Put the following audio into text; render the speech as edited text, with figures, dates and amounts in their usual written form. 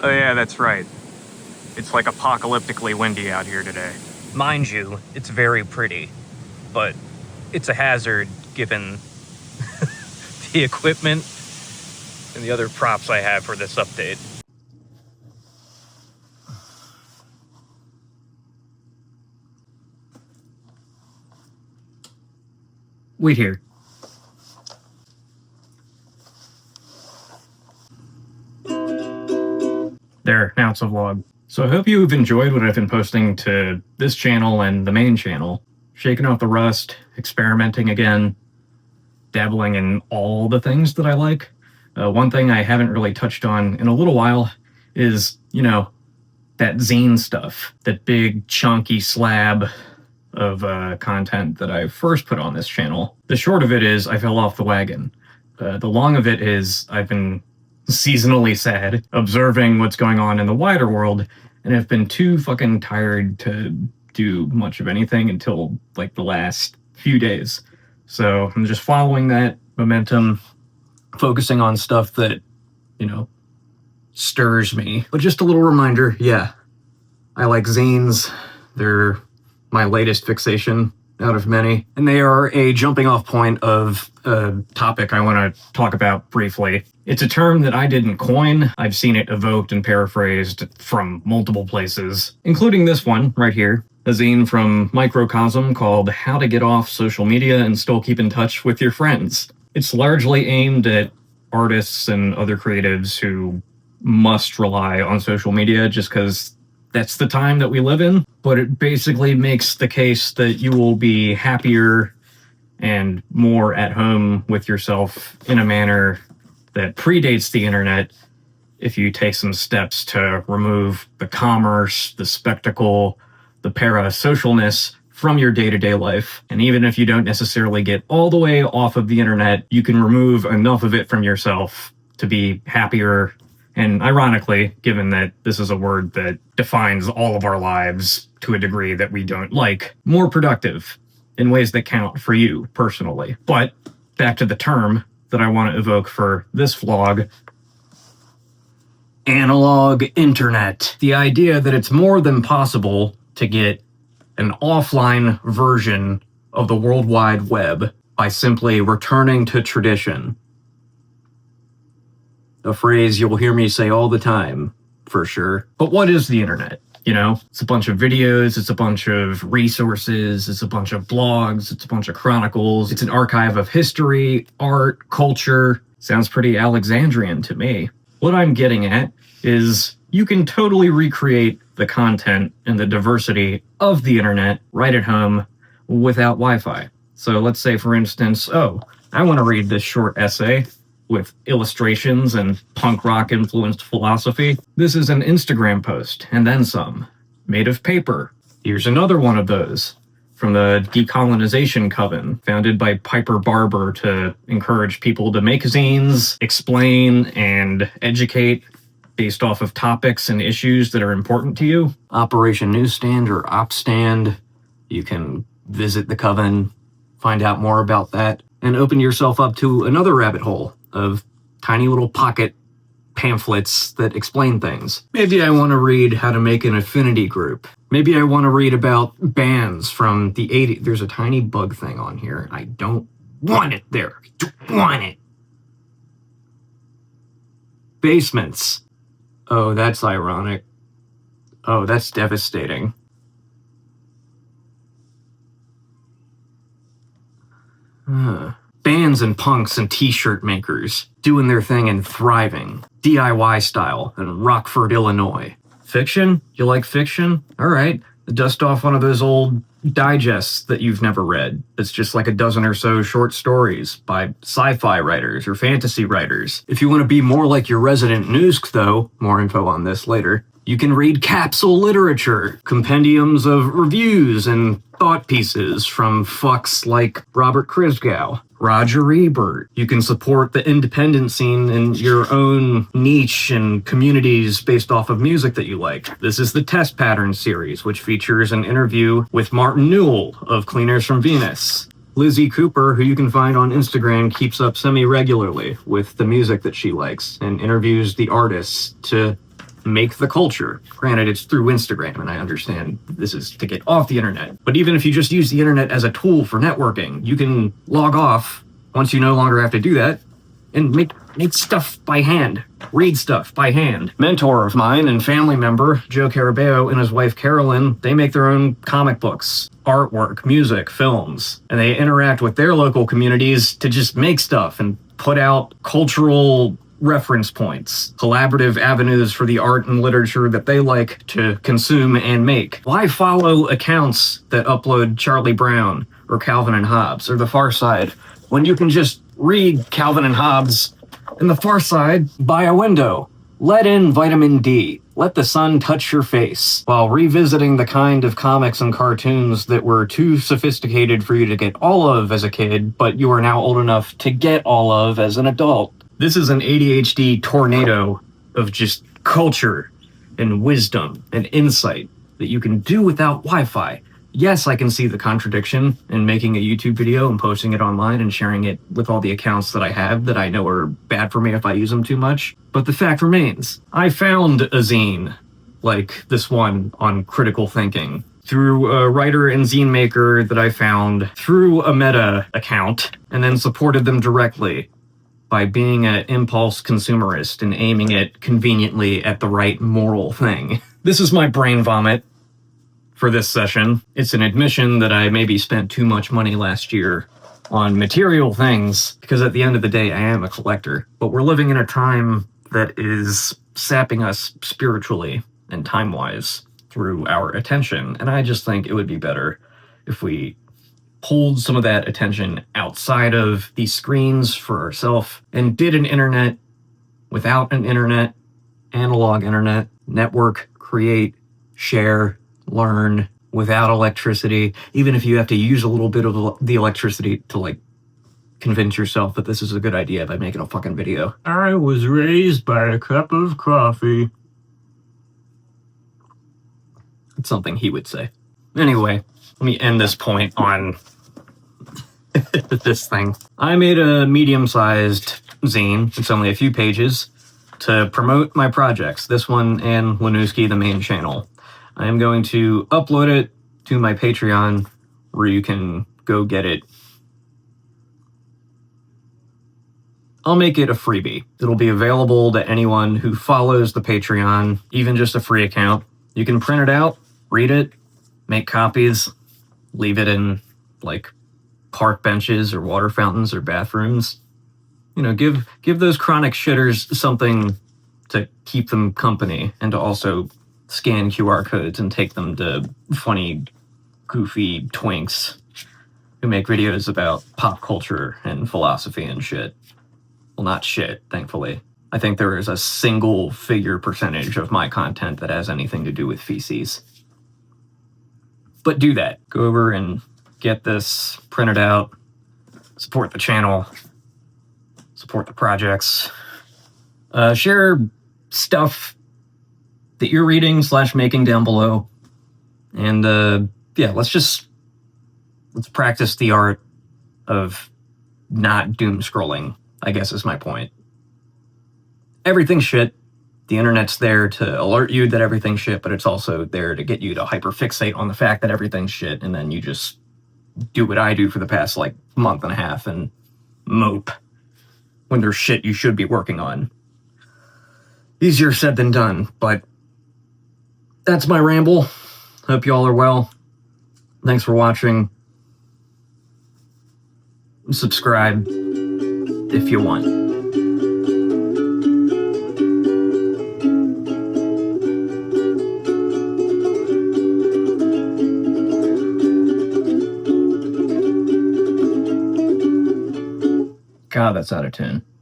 Oh yeah, that's right. It's like apocalyptically windy out here today. Mind you, it's very pretty, but it's a hazard given the equipment and the other props I have for this update. Wait here. There, now it's a vlog. So I hope you've enjoyed what I've been posting to this channel and the main channel. Shaking off the rust, experimenting again, dabbling in all the things that I like. One thing I haven't really touched on in a little while is, you know, that zine stuff. That big chunky slab of content that I first put on this channel. The short of it is I fell off the wagon. The long of it is I've been seasonally sad, observing what's going on in the wider world, and have been too fucking tired to do much of anything until like the last few days. So I'm just following that momentum, focusing on stuff that, you know, stirs me. But just a little reminder, yeah, I like zines. They're my latest fixation out of many, and they are a jumping off point of a topic I want to talk about briefly. It's a term that I didn't coin. I've seen it evoked and paraphrased from multiple places, including this one right here, a zine from Microcosm called How to Get Off Social Media and Still Keep in Touch with Your Friends. It's largely aimed at artists and other creatives who must rely on social media just because that's the time that we live in, but it basically makes the case that you will be happier and more at home with yourself in a manner that predates the internet if you take some steps to remove the commerce, the spectacle, the parasocialness from your day-to-day life. And even if you don't necessarily get all the way off of the internet, you can remove enough of it from yourself to be happier. And ironically, given that this is a word that defines all of our lives to a degree that we don't like, more productive in ways that count for you personally. But back to the term that I want to evoke for this vlog, analog internet. The idea that it's more than possible to get an offline version of the World Wide Web by simply returning to tradition. A phrase you'll hear me say all the time, for sure. But what is the internet? You know, it's a bunch of videos, it's a bunch of resources, it's a bunch of blogs, it's a bunch of chronicles, it's an archive of history, art, culture. Sounds pretty Alexandrian to me. What I'm getting at is you can totally recreate the content and the diversity of the internet right at home without Wi-Fi. So let's say, for instance, oh, I want to read this short essay with illustrations and punk rock influenced philosophy. This is an Instagram post, and then some, made of paper. Here's another one of those, from the Decolonization Coven, founded by Piper Barber to encourage people to make zines, explain, and educate based off of topics and issues that are important to you. Operation NEWSSTAND or OpSTAND. You can visit the Coven, find out more about that, and open yourself up to another rabbit hole of tiny little pocket pamphlets that explain things. Maybe I want to read how to make an affinity group. Maybe I want to read about bands from the 80s. There's a tiny bug thing on here. I don't want it there. I don't want it. Basements. Oh, that's ironic. Oh, that's devastating. Bands and punks and t-shirt makers doing their thing and thriving, DIY style in Rockford, Illinois. Fiction? You like fiction? All right, dust off one of those old digests that you've never read. It's just like a dozen or so short stories by sci-fi writers or fantasy writers. If you want to be more like your resident Newsk, though, more info on this later, you can read capsule literature, compendiums of reviews and thought pieces from fucks like Robert Christgau, Roger Ebert. You can support the independent scene in your own niche and communities based off of music that you like. This is the Test Pattern series, which features an interview with Martin Newell of Cleaners from Venus. Lizzie Cooper, who you can find on Instagram, keeps up semi-regularly with the music that she likes and interviews the artists to make the culture. Granted, it's through Instagram, and I understand this is to get off the internet. But even if you just use the internet as a tool for networking, you can log off once you no longer have to do that and make stuff by hand, read stuff by hand. Mentor of mine and family member, Joe Carabeo, and his wife Carolyn, they make their own comic books, artwork, music, films, and they interact with their local communities to just make stuff and put out cultural reference points, collaborative avenues for the art and literature that they like to consume and make. Why follow accounts that upload Charlie Brown or Calvin and Hobbes or The Far Side when you can just read Calvin and Hobbes in The Far Side by a window? Let in vitamin D. Let the sun touch your face while revisiting the kind of comics and cartoons that were too sophisticated for you to get all of as a kid, but you are now old enough to get all of as an adult. This is an ADHD tornado of just culture and wisdom and insight that you can do without Wi-Fi. Yes, I can see the contradiction in making a YouTube video and posting it online and sharing it with all the accounts that I have that I know are bad for me if I use them too much. But the fact remains, I found a zine like this one on critical thinking through a writer and zine maker that I found through a Meta account and then supported them directly by being an impulse consumerist and aiming it conveniently at the right moral thing. This is my brain vomit for this session. It's an admission that I maybe spent too much money last year on material things, because at the end of the day, I am a collector. But we're living in a time that is sapping us spiritually and time-wise through our attention, and I just think it would be better if we pulled some of that attention outside of these screens for ourselves and did an internet without an internet, analog internet, network, create, share, learn without electricity, even if you have to use a little bit of the electricity to like convince yourself that this is a good idea by making a fucking video. I was raised by a cup of coffee. It's something he would say. Anyway, let me end this point on this thing. I made a medium-sized zine, it's only a few pages, to promote my projects, this one and Lenewski, the main channel. I am going to upload it to my Patreon, where you can go get it. I'll make it a freebie. It'll be available to anyone who follows the Patreon, even just a free account. You can print it out, read it, make copies, leave it in, like, park benches or water fountains or bathrooms. You know, give those chronic shitters something to keep them company, and to also scan QR codes and take them to funny, goofy twinks who make videos about pop culture and philosophy and shit. Well, not shit, thankfully. I think there is a single figure percentage of my content that has anything to do with feces. But do that. Go over and get this printed out, support the channel, support the projects, share stuff that you're reading / making down below. And yeah, let's practice the art of not doom scrolling, I guess is my point. Everything's shit. The internet's there to alert you that everything's shit, but it's also there to get you to hyperfixate on the fact that everything's shit, and then you just do what I do for the past, like, month and a half and mope when there's shit you should be working on. Easier said than done, but that's my ramble. Hope y'all are well. Thanks for watching. Subscribe if you want. God, that's out of tune.